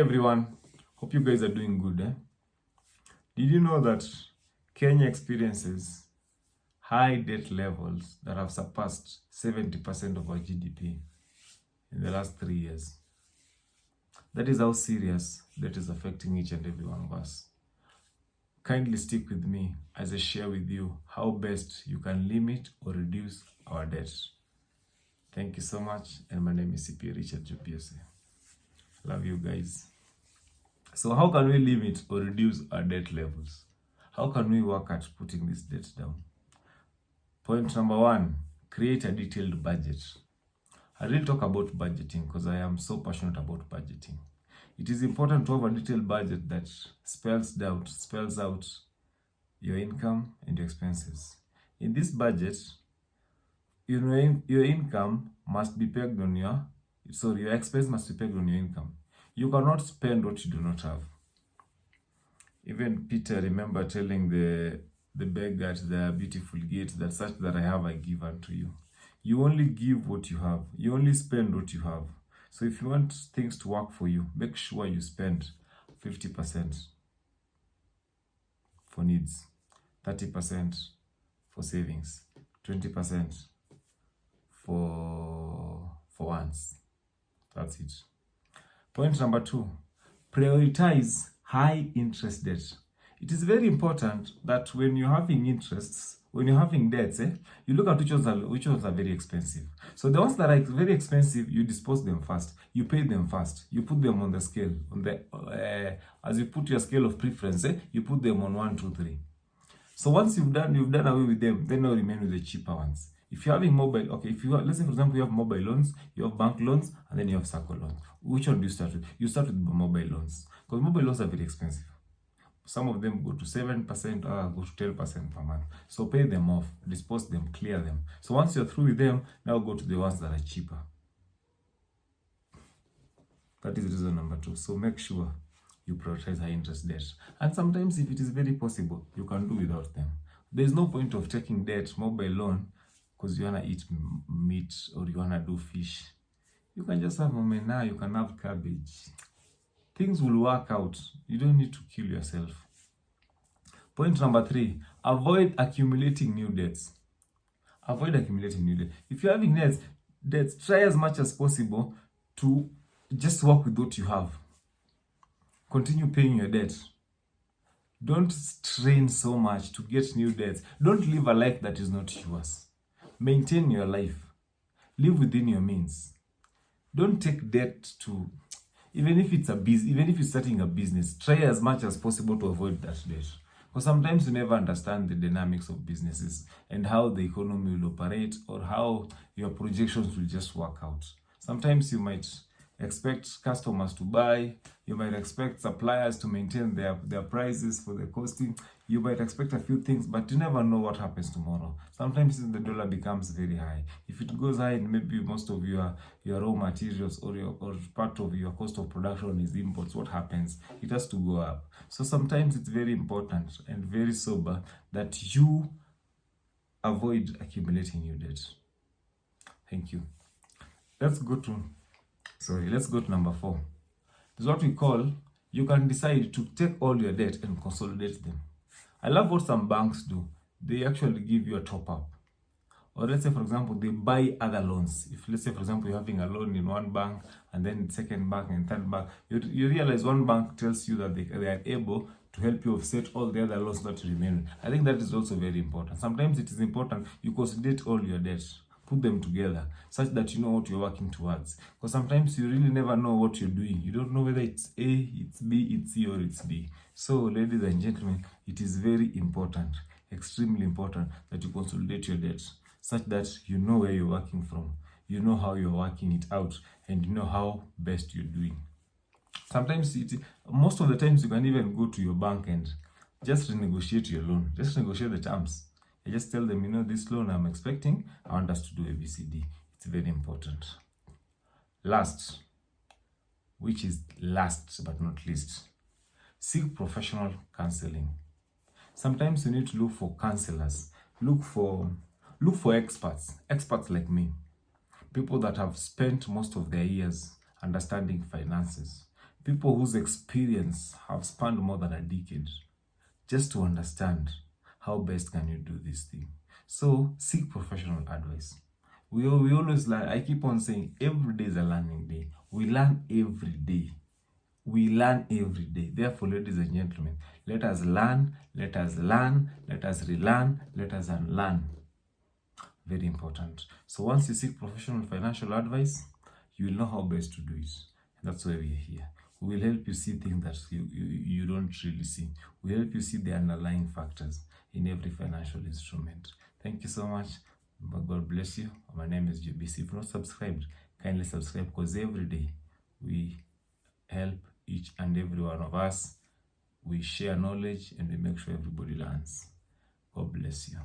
everyone, hope you guys are doing good. Did you know that Kenya experiences high debt levels that have surpassed 70% of our GDP in the last 3 years? That is how serious that is affecting each and every one of us. Kindly stick with me as I share with you how best you can limit or reduce our debt. Thank you so much, and my name is CP Richard Jobiese. Love you guys. So how can we limit or reduce our debt levels? How can we work at putting this debt down? Point number 1, create a detailed budget. I really talk about budgeting because I am so passionate about budgeting. It is important to have a detailed budget that spells out your income and your expenses. In this budget, your income must be pegged on your expense must be pegged on your income. You cannot spend what you do not have. Even Peter, remember telling the beggar at the beautiful gate that such that I have I give unto you. You only give what you have. You only spend what you have. So if you want things to work for you, make sure you spend 50% for needs, 30% for savings, 20% for wants. That's it. Point number 2, prioritize high interest debt. It is very important that when you're having interests, when you're having debts, you look at which ones are very expensive. So the ones that are very expensive, you dispose them first. You pay them first. You put them on the scale. As you put your scale of preference, you put them on 1, 2, 3. So once you've done away with them, then you remain with the cheaper ones. If you're having mobile, let's say for example you have mobile loans, you have bank loans, and then you have circle loans. Which one do you start with? You start with mobile loans because mobile loans are very expensive. Some of them go to 7%, go to 10% per month. So pay them off, dispose them, clear them. So once you're through with them, now go to the ones that are cheaper. That is reason number 2. So make sure you prioritize high interest debt. And sometimes if it is very possible, you can do without them. There's no point of taking debt, mobile loan, because you want to eat meat or you want to do fish. You can just have omena, you can have cabbage. Things will work out. You don't need to kill yourself. Point number 3, avoid accumulating new debts. Avoid accumulating new debts. If you're having debts, try as much as possible to just work with what you have. Continue paying your debt. Don't strain so much to get new debts. Don't live a life that is not yours. Maintain your life. Live within your means. Don't take debt to, even if you're starting a business, try as much as possible to avoid that debt. Because sometimes you never understand the dynamics of businesses and how the economy will operate or how your projections will just work out. Sometimes you might expect customers to buy, you might expect suppliers to maintain their prices for the costing, you might expect a few things, but you never know what happens tomorrow. Sometimes the dollar becomes very high. If it goes high, maybe most of your raw materials or part of your cost of production is imports, what happens? It has to go up. So sometimes it's very important and very sober that you avoid accumulating your debt. Thank you. Let's go to number 4. This is what we call, you can decide to take all your debt and consolidate them. I love what some banks do. They actually give you a top up. Or let's say, for example, they buy other loans. If let's say, for example, you're having a loan in one bank and then second bank and third bank, you realize one bank tells you that they are able to help you offset all the other loans that remain. I think that is also very important. Sometimes it is important you consolidate all your debts. Put them together such that you know what you're working towards. Because sometimes you really never know what you're doing. You don't know whether it's A, it's B, it's C, or it's D. So, ladies and gentlemen, it is very important, extremely important, that you consolidate your debts such that you know where you're working from, you know how you're working it out, and you know how best you're doing. Sometimes, most of the times, you can even go to your bank and just renegotiate your loan. Just negotiate the terms. I just tell them, this loan I'm expecting, I want us to do ABCD. It's very important. Last, which is last but not least, seek professional counseling. Sometimes you need to look for counselors. Look for experts like me. People that have spent most of their years understanding finances. people whose experience have spanned more than a decade, just to understand how best can you do this thing. So seek professional advice. We always learn. I keep on saying every day is a learning day. We learn every day. We learn every day. Therefore, ladies and gentlemen, let us learn, let us learn, let us relearn, let us unlearn. Very important. So once you seek professional financial advice, you will know how best to do it. And that's why we are here. We will help you see things that you don't really see. We help you see the underlying factors in every financial instrument. Thank you so much. God bless you. My name is Jobiese. If not subscribed, kindly subscribe, because every day we help each and every one of us. We share knowledge and we make sure everybody learns. God bless you.